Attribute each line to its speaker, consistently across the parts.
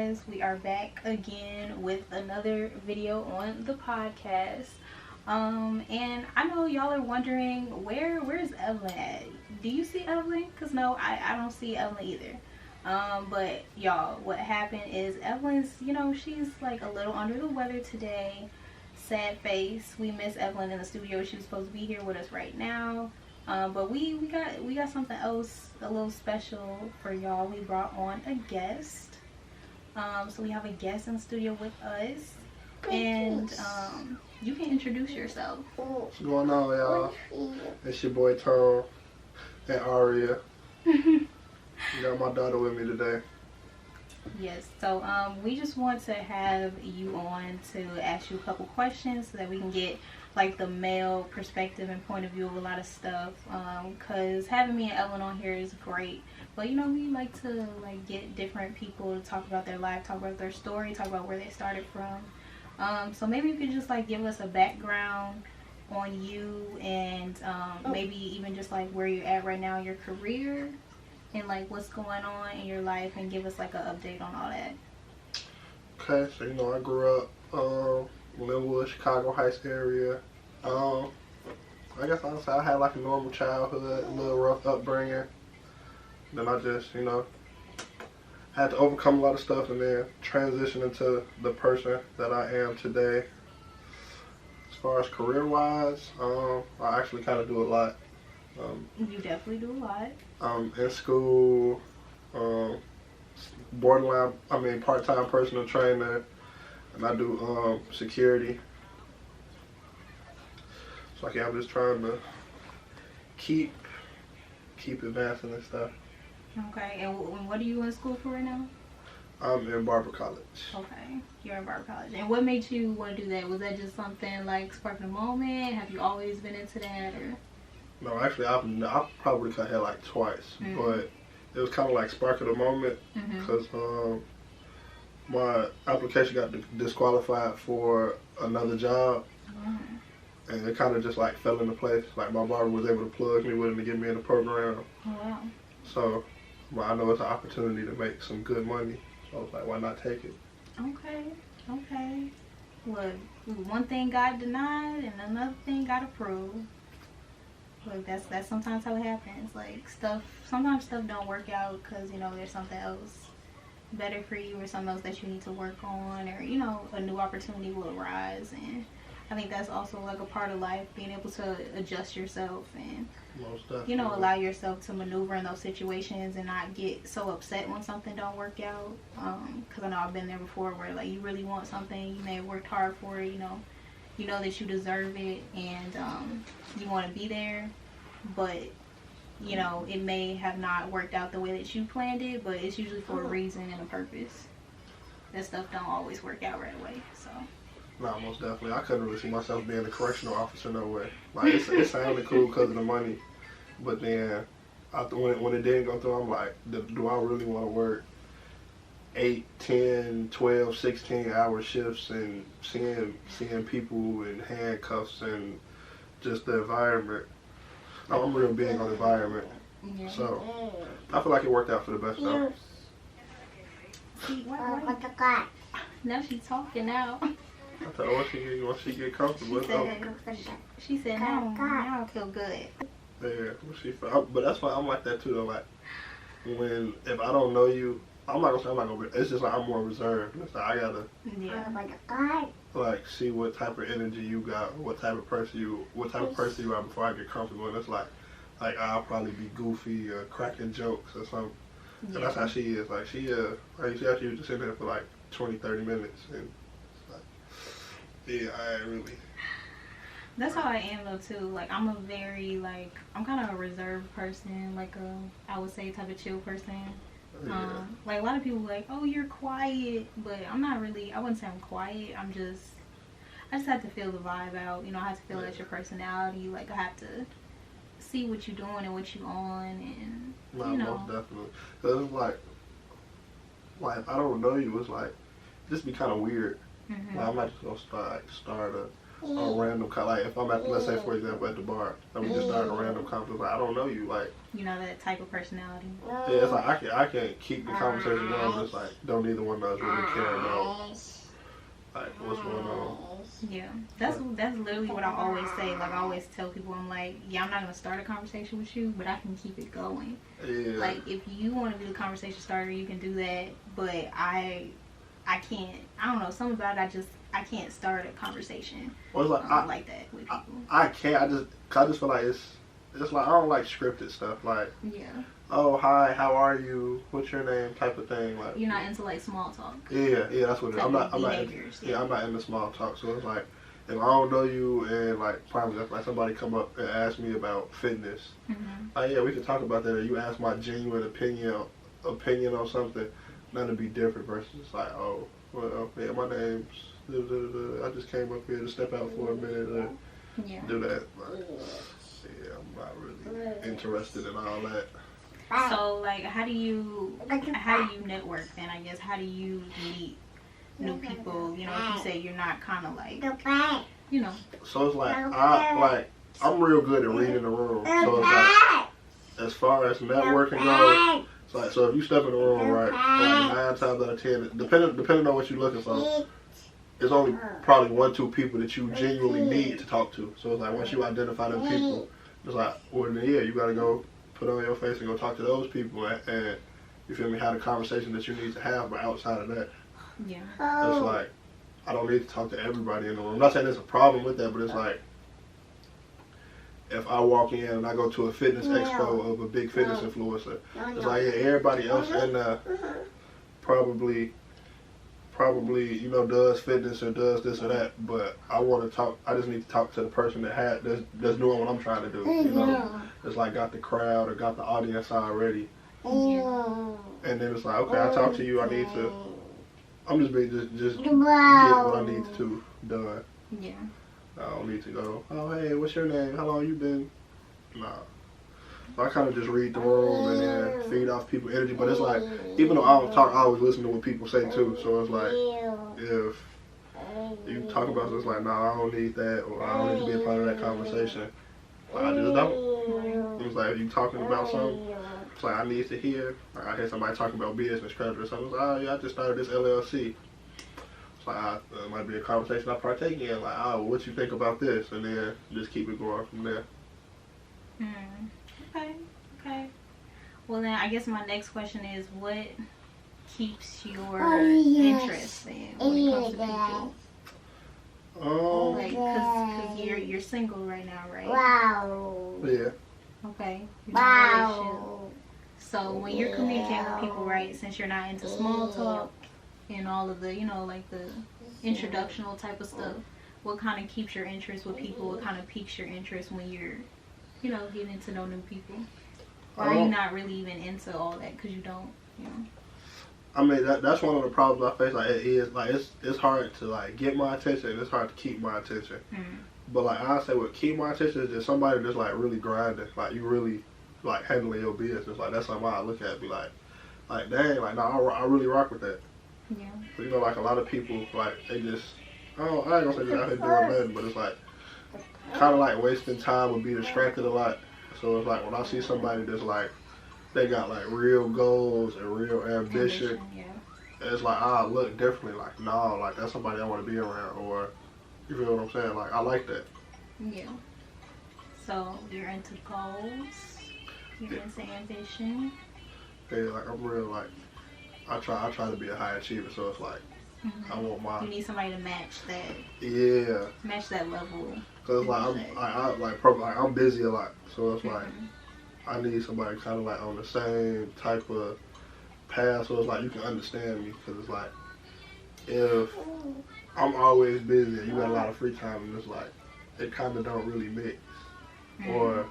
Speaker 1: guys, we are back again with another video on the podcast. And I know y'all are wondering where's Evelyn at? Do you see Evelyn? Cause no, I don't see Evelyn either. But y'all, what happened is Evelyn's, she's like a little under the weather today. Sad face. We miss Evelyn in the studio. She was supposed to be here with us right now. But we got something else a little special for y'all. We brought on a guest. So we have a guest in the studio with us. And you can introduce yourself.
Speaker 2: What's going on, y'all? It's your boy Tom and Aria. You got my daughter with me today.
Speaker 1: Yes, so we just want to have you on to ask you a couple questions so that we can get like the male perspective and point of view of a lot of stuff, because having me and Evelyn on here is great, but we like to get different people to talk about their life, talk about their story, talk about where they started from. So maybe you could just give us a background on you and maybe even just where you're at right now in your career and what's going on in your life, and give us an update on all that.
Speaker 2: Okay, so I grew up Linwood, Chicago Heights area. I guess honestly I had a normal childhood, a little rough upbringing. Then I just, had to overcome a lot of stuff and then transition into the person that I am today. As far as career-wise, I actually kind of do a lot.
Speaker 1: You definitely do a lot.
Speaker 2: In school, part-time personal trainer, and I do security. So I'm just trying to keep advancing and stuff.
Speaker 1: Okay, and what are you in school for right now?
Speaker 2: I'm in Barber College.
Speaker 1: Okay, you're in Barber College. And what made you want to do that? Was that just something sparking a moment? Have you always been into that, or?
Speaker 2: No, actually, I probably cut hair twice, but it was kind of sparking a moment because my application got disqualified for another job, and it kind of just fell into place. My barber was able to plug me with him to get me in the program.
Speaker 1: Oh, wow.
Speaker 2: So I know it's an opportunity to make some good money. So I was why not take it?
Speaker 1: Okay. Well, one thing God denied and another thing God approved. Look, that's sometimes how it happens. Sometimes stuff don't work out because there's something else better for you, or something else that you need to work on, or a new opportunity will arise. And I think that's also a part of life, being able to adjust yourself and allow yourself to maneuver in those situations and not get so upset when something don't work out. Because I know I've been there before, where you really want something, you may have worked hard for it, you know that you deserve it, and you want to be there, but it may have not worked out the way that you planned it, but it's usually for a reason and a purpose. That stuff don't always work out right away. So
Speaker 2: no, most definitely. I couldn't really see myself being a correctional officer no way. It sounded cool because of the money, but then when it didn't go through, I'm like, do I really want to work 8, 10, 12, 16-hour shifts and seeing people in handcuffs and just the environment? I'm real big on the environment. Yeah. So I feel like it worked out for the best though.
Speaker 1: Now she's talking now.
Speaker 2: I thought once she get comfortable.
Speaker 1: She said now I feel good.
Speaker 2: Yeah, but that's why I'm like that too though. If I don't know you, I'm not gonna be, it's just I'm more reserved. It's I gotta see what type of energy you got, what type of person you are before I get comfortable. And it's I'll probably be goofy or cracking jokes or something. Yeah. And that's how she is. She actually was just in there for 20, 30 minutes, and I ain't really.
Speaker 1: That's how I am though too. I'm a very I'm kind of a reserved person, I would say type of chill person. Yeah. A lot of people oh, you're quiet, but I'm not really. I wouldn't say I'm quiet. I just have to feel the vibe out. I have to feel that's your personality. I have to see what you're doing and what you're on, and
Speaker 2: most definitely. Cause it's if I don't know you, it's just be kind of weird. I'm not just gonna start a on random, like if I'm at, let's say for example at the bar, and we just start a random conversation, like I don't know you, like
Speaker 1: you know, that type of personality.
Speaker 2: yeah, it's like I can keep the conversation going, but it's like don't either one of us really care about like what's going on.
Speaker 1: Yeah, that's literally what I always say. Like I always tell people, I'm like, yeah, I'm not gonna start a conversation with you, but I can keep it going.
Speaker 2: Yeah.
Speaker 1: Like if you want to be the conversation starter, you can do that. But I can't. I don't know, something about it. I can't start a conversation
Speaker 2: Well, it's like,
Speaker 1: like that with people.
Speaker 2: I can't. I just feel like it's like I don't like scripted stuff. Like
Speaker 1: Yeah.
Speaker 2: Oh hi, how are you? What's your name? Type of thing. Like
Speaker 1: You're not into like small talk.
Speaker 2: Yeah, that's what it is. I'm not
Speaker 1: behaviors,
Speaker 2: I'm not into small talk. So it's like if I don't know you and like probably like somebody come up and ask me about fitness, yeah, we can talk about that. Or you ask my genuine opinion on something, nothing be different versus like, oh, well, yeah, my name's I just came up here to step out for a minute and do that. But, yeah, I'm not really interested in all that.
Speaker 1: So like, how do you network then? I guess how do you meet new people? You know, if you say you're not kind of like, you know.
Speaker 2: So it's like I'm real good at reading the room. So it's like as far as networking goes, it's like so if you step in the room right, like 9 times out of 10, depending on what you're looking for, it's only probably 1-2 people that you genuinely need to talk to. So it's like once you identify them people, it's like well then yeah, you gotta go put on your face and go talk to those people and you feel me, have the conversation that you need to have. But outside of that, it's like I don't need to talk to everybody in the room. I'm not saying there's a problem with that, but it's like if I walk in and I go to a fitness expo of a big fitness influencer, it's like yeah, everybody else in there probably you know does fitness or does this or that, but I want to talk. I just need to talk to the person that's doing what I'm trying to do. You know, it's like got the crowd or got the audience already, and then it's like okay, I talk to you. I need to. I'm just get what I need to done.
Speaker 1: Yeah.
Speaker 2: I don't need to go. Oh hey, what's your name? How long you been? Nah. So I kind of just read the room and then feed off people's energy. But it's like, even though I don't talk, I always listen to what people say too. So it's like, if you talk about this, like, nah, I don't need that, or I don't need to be a part of that conversation. Like, I just don't. It's like, if you talking about something, it's like, I need to hear. Like, I hear somebody talking about business credit or something. It's like, oh yeah, I just started this LLC. It's like, it might be a conversation I partake in. Like, oh, what you think about this? And then just keep it going from there.
Speaker 1: Okay. Well then, I guess my next question is, what keeps your interest in when it comes to people? Like, cause you're single right now, right?
Speaker 2: Yeah.
Speaker 1: Okay. Wow. So when you're communicating with people, right? Since you're not into small talk and all of the, you know, like the introductional type of stuff, what kind of keeps your interest with people? What kind of piques your interest when you're, you know, getting to know new people? Or are you not really even into all that because you don't, you know?
Speaker 2: I mean, that's one of the problems I face. Like, it is, like, it's hard to, like, get my attention and it's hard to keep my attention. But, like, I say what keep my attention is just somebody just, like, really grinding. Like, you really, like, handling your business. Like, that's something I look at and be like, dang, like, nah, I really rock with that.
Speaker 1: Yeah.
Speaker 2: So, you know, like, a lot of people, like, they just, I ain't gonna say they're out here doing nothing, but it's, like, kind of, like, wasting time or be distracted a lot. So it's like when I see somebody that's like, they got like real goals and real ambition, it's like, I look differently. Like, no, like that's somebody I want to be around. Or, you feel what I'm saying? Like, I like that.
Speaker 1: Yeah. So you're into goals, you're into ambition.
Speaker 2: Yeah, like I'm real like, I try to be a high achiever. So it's like, I want my.
Speaker 1: You need somebody to match that.
Speaker 2: Yeah.
Speaker 1: Match that level.
Speaker 2: Cause like I'm busy a lot, so it's like I need somebody kind of like on the same type of path, so it's like you can understand me. Cause it's like if I'm always busy and you got a lot of free time, and it's like it kind of don't really mix, or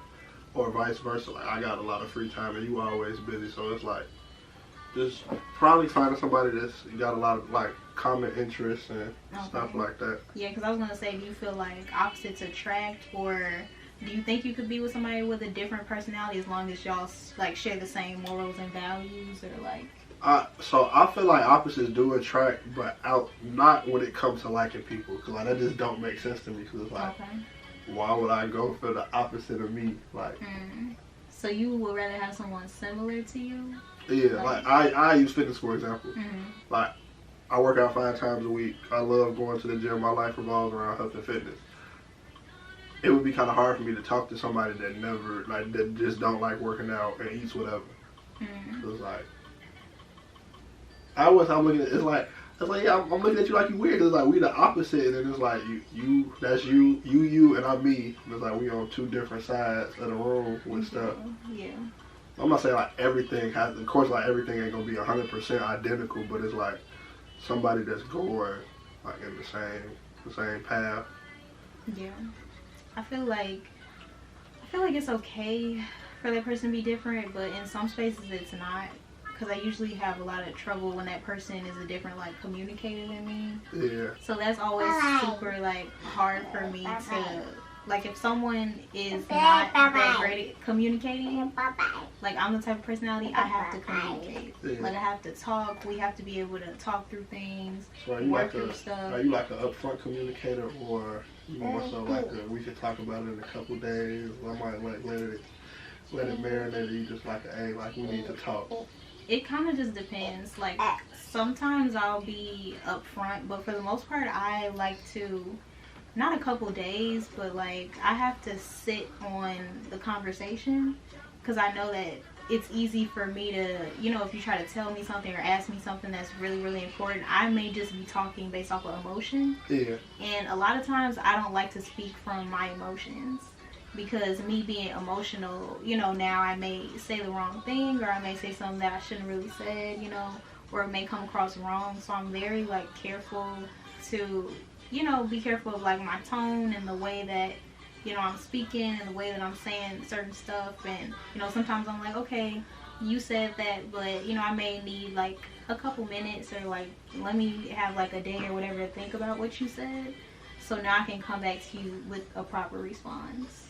Speaker 2: vice versa. Like I got a lot of free time and you always busy, so it's like just probably finding somebody that's got a lot of like common interests and stuff like that.
Speaker 1: Yeah, because I was gonna say, do you feel like opposites attract, or do you think you could be with somebody with a different personality as long as y'all like share the same morals and values, or like?
Speaker 2: So I feel like opposites do attract, but not when it comes to liking people, because like that just don't make sense to me. Because it's like,
Speaker 1: Okay.
Speaker 2: why would I go for the opposite of me? Like,
Speaker 1: So you would rather have someone similar to you?
Speaker 2: yeah, like I use fitness for example.
Speaker 1: Mm-hmm.
Speaker 2: Like I work out 5 times a week. I love going to the gym. My life revolves around health and fitness. It would be kind of hard for me to talk to somebody that just don't like working out and eats whatever. So it's like, I'm looking at, it's like, yeah, I'm looking at you like you weird, because like we the opposite, and it's like that's you, and I'm me. And it's like we on 2 different sides of the room with stuff.
Speaker 1: Yeah.
Speaker 2: I'm not saying like everything of course like everything ain't gonna be 100% identical, but it's like somebody that's going like in the same path.
Speaker 1: Yeah. I feel like it's okay for that person to be different, but in some spaces it's not. Because I usually have a lot of trouble when that person is a different like communicator than me.
Speaker 2: Yeah.
Speaker 1: So that's always super like hard for me to, like, if someone is not that great at communicating, like I'm the type of personality, I have to communicate.
Speaker 2: Yeah.
Speaker 1: Like I have to talk. We have to be able to talk through things,
Speaker 2: So are you
Speaker 1: work through stuff.
Speaker 2: Are you like an upfront communicator, or you more so like we could talk about it in a couple days? I might like let it marinate. Or you just like hey, like we need to talk.
Speaker 1: It kind of just depends. Like sometimes I'll be upfront, but for the most part, I like to, not a couple days, but like I have to sit on the conversation, because I know that it's easy for me to, you know, if you try to tell me something or ask me something that's really, really important, I may just be talking based off of emotion.
Speaker 2: Yeah.
Speaker 1: And a lot of times I don't like to speak from my emotions. Because me being emotional, you know, now I may say the wrong thing, or I may say something that I shouldn't really said, you know, or it may come across wrong. So I'm very like careful to, you know, be careful of like my tone and the way that, you know, I'm speaking and the way that I'm saying certain stuff. And, you know, sometimes I'm like, okay, you said that, but, you know, I may need like a couple minutes, or like let me have like a day or whatever to think about what you said. So now I can come back to you with a proper response.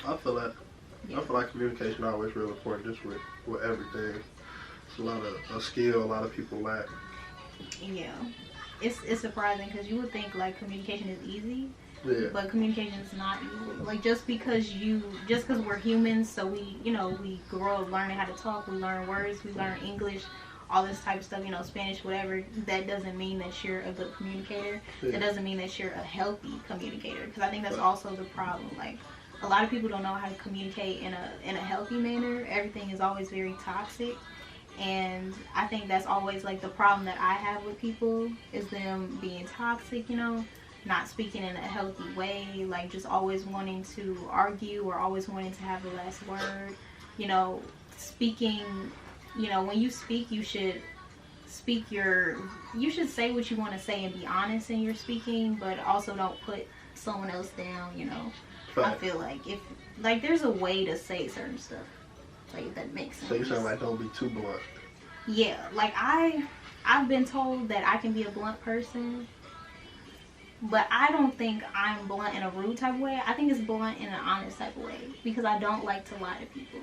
Speaker 2: I feel that. Yeah. I feel like communication is always real important, just with everything. It's a lot of a skill a lot of people lack.
Speaker 1: Yeah, it's surprising, because you would think like communication is easy, but communication is not easy. Like just because we're humans, so we, you know, we grow up learning how to talk, we learn words, we learn English, all this type of stuff, you know, Spanish, whatever. That doesn't mean that you're a good communicator. That doesn't mean that you're a healthy communicator, because I think that's also the problem. Like, a lot of people don't know how to communicate in a healthy manner. Everything is always very toxic, and I think that's always like the problem that I have with people, is them being toxic, you know, not speaking in a healthy way, like just always wanting to argue or always wanting to have the last word. You know, speaking, you know, when you speak, you should say what you want to say and be honest in your speaking, but also don't put someone else down, you know. I feel like if, like, there's a way to say certain stuff, like, that makes sense.
Speaker 2: So you're saying like don't be too blunt?
Speaker 1: Yeah, like I've been told that I can be a blunt person, but I don't think I'm blunt in a rude type of way. I think it's blunt in an honest type of way, because I don't like to lie to people.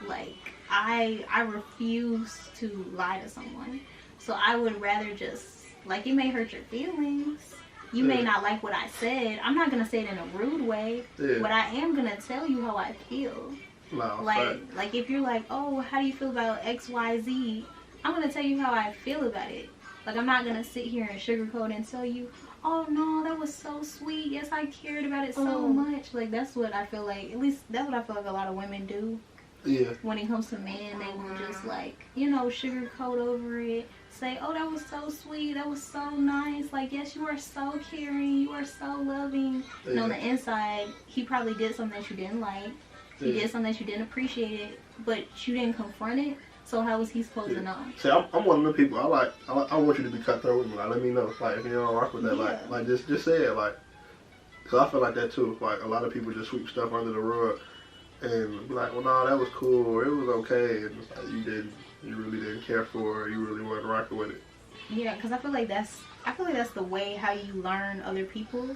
Speaker 1: Like I refuse to lie to someone, so I would rather just, like, it may hurt your feelings. You may not like what I said. I'm not gonna say it in a rude way, but I am gonna tell you how I feel.
Speaker 2: No,
Speaker 1: like if you're like, oh, how do you feel about XYZ? I'm gonna tell you how I feel about it. Like, I'm not gonna sit here and sugarcoat and tell you, oh no, that was so sweet. Yes, I cared about it so much. Like, that's what I feel like. At least that's what I feel like a lot of women do.
Speaker 2: Yeah.
Speaker 1: When it comes to men, they will just, like, you know, sugarcoat over it. Say, oh, that was so sweet, that was so nice, like, yes, you are so caring, you are so loving. And on the inside, he probably did something that you didn't like. He did something that you didn't appreciate it, but you didn't confront it. So how was he supposed to know?
Speaker 2: See, I'm one of the people. I want you to be cutthroat with me. Like, let me know. Like, if you don't rock with that, like just say it. Like, cause I feel like that too. Like, a lot of people just sweep stuff under the rug and be like, well, no, that was cool, or it was okay, and it's like, you really didn't care for it, you really weren't rocking with it.
Speaker 1: Yeah, because I feel like that's the way how you learn other people.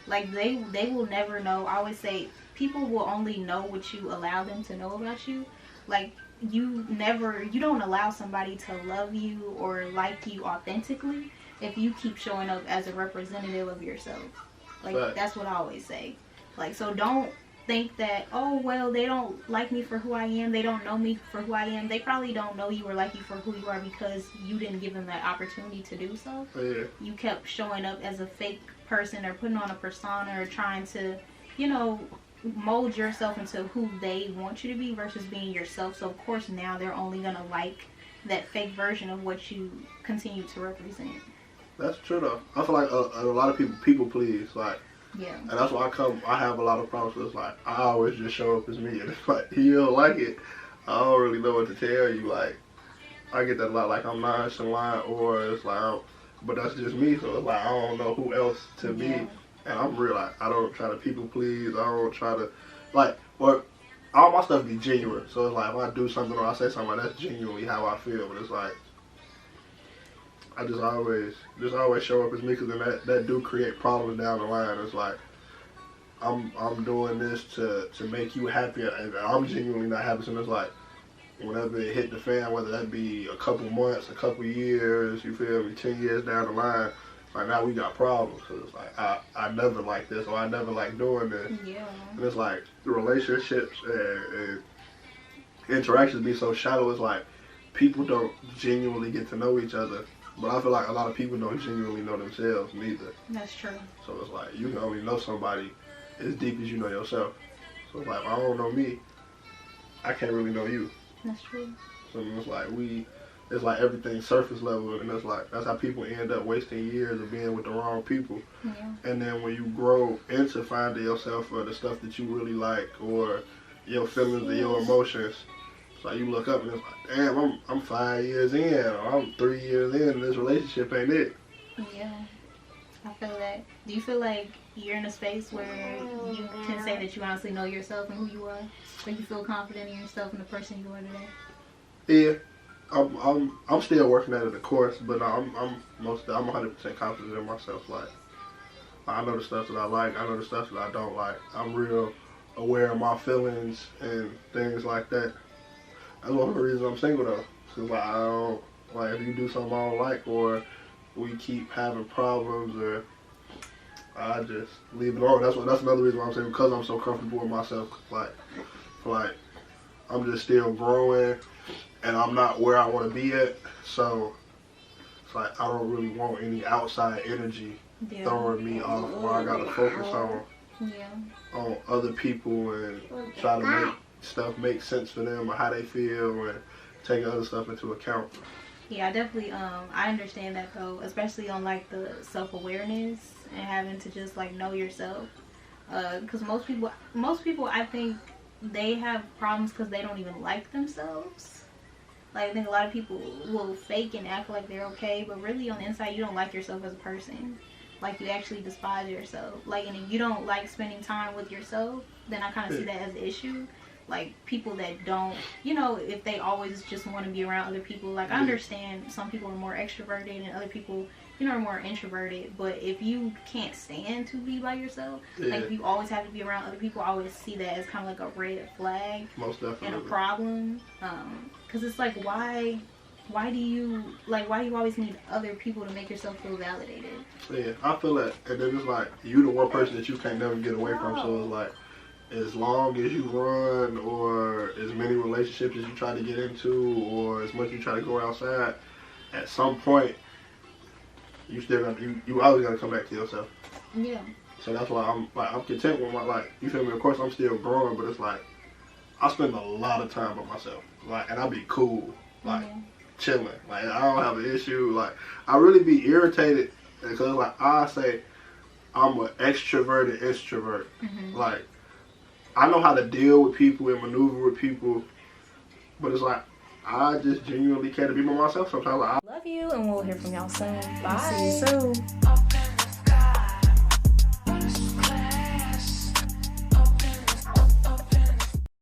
Speaker 1: Like, they will never know. I always say people will only know what you allow them to know about you. Like, you don't allow somebody to love you or like you authentically if you keep showing up as a representative of yourself. Like, that's what I always say. Like, so don't think that, oh, well, they don't like me for who I am, they don't know me for who I am. They probably don't know you or like you for who you are because you didn't give them that opportunity to do so.
Speaker 2: Yeah.
Speaker 1: You kept showing up as a fake person or putting on a persona or trying to, mold yourself into who they want you to be versus being yourself. So of course now they're only gonna like that fake version of what you continue to represent.
Speaker 2: That's true though. I feel like a lot of people please, like,
Speaker 1: yeah,
Speaker 2: and that's why I have a lot of problems with, like, I always just show up as me, and if like you don't like it, I don't really know what to tell you. Like, I get that a lot, like I'm nonchalant, or it's like, but that's just me, so it's like I don't know who else to be. And I'm real, like, I don't try to people please. I don't try to, like, or all my stuff be genuine. So it's like, if I do something or I say something, that's genuinely how I feel. But it's like, I just always show up as me, because then that do create problems down the line. It's like, I'm doing this to make you happy, and I'm genuinely not happy. So it's like, whenever it hit the fan, whether that be a couple months, a couple years, you feel me, 10 years down the line, like, now we got problems. So it's like, I never like this, or I never like doing this.
Speaker 1: Yeah.
Speaker 2: And it's like, the relationships and interactions be so shallow. It's like, people don't genuinely get to know each other. But I feel like a lot of people don't genuinely know themselves neither.
Speaker 1: That's true.
Speaker 2: So it's like, you can only know somebody as deep as you know yourself. So it's like, if I don't know me, I can't really know you.
Speaker 1: That's true.
Speaker 2: So it's like, it's like everything surface level, and it's like, that's how people end up wasting years of being with the wrong people.
Speaker 1: Yeah.
Speaker 2: And then when you grow into finding yourself for the stuff that you really like, or your feelings or your emotions, it's like you look up and it's like, damn, I'm 5 years in, or I'm 3 years in, and this relationship ain't it.
Speaker 1: Yeah, I feel that. Do you feel like you're in a space where you can say that you honestly know yourself and who you are? Where you feel confident in yourself and the person you are today?
Speaker 2: Yeah. I'm still working at it, of course, but I'm 100% confident in myself. Like, I know the stuff that I like, I know the stuff that I don't like. I'm real aware of my feelings and things like that. That's one of the reasons I'm single though. Cause like, I don't, like, if you do something I don't like, or we keep having problems, or I just leave it alone. That's another reason why I'm saying, because I'm so comfortable with myself. Like I'm just still growing, and I'm not where I want to be at. So it's like, I don't really want any outside energy throwing me off, where I gotta focus on other people and try to make stuff make sense for them, or how they feel, and take other stuff into account.
Speaker 1: Yeah, I definitely I understand that though, especially on like the self-awareness and having to just like know yourself, because most people I think they have problems because they don't even like themselves. Like, I think a lot of people will fake and act like they're okay, but really on the inside you don't like yourself as a person. Like, you actually despise yourself. Like, and if you don't like spending time with yourself, then I kind of see that as an issue. Like, people that don't, if they always just want to be around other people. Like, I understand some people are more extroverted and other people, are more introverted. But if you can't stand to be by yourself, like, if you always have to be around other people, I always see that as kind of like a red flag.
Speaker 2: Most definitely.
Speaker 1: And a problem. Because it's like, why do you always need other people to make yourself feel validated?
Speaker 2: Yeah, I feel that. And then it's like, you the one person that you can't never get away from. So it's like, as long as you run, or as many relationships as you try to get into, or as much you try to go outside, at some point, you always gotta come back to yourself.
Speaker 1: Yeah.
Speaker 2: So that's why I'm content with my, like, you feel me? Of course, I'm still growing, but it's like, I spend a lot of time by myself, like, and I be cool, like, chilling. Like, I don't have an issue. Like, I really be irritated because, like, I say I'm an extroverted introvert. Like, I know how to deal with people and maneuver with people, but it's like, I just genuinely can't be by myself sometimes. Like,
Speaker 1: love you, and we'll hear from y'all soon. Bye.
Speaker 2: See you soon.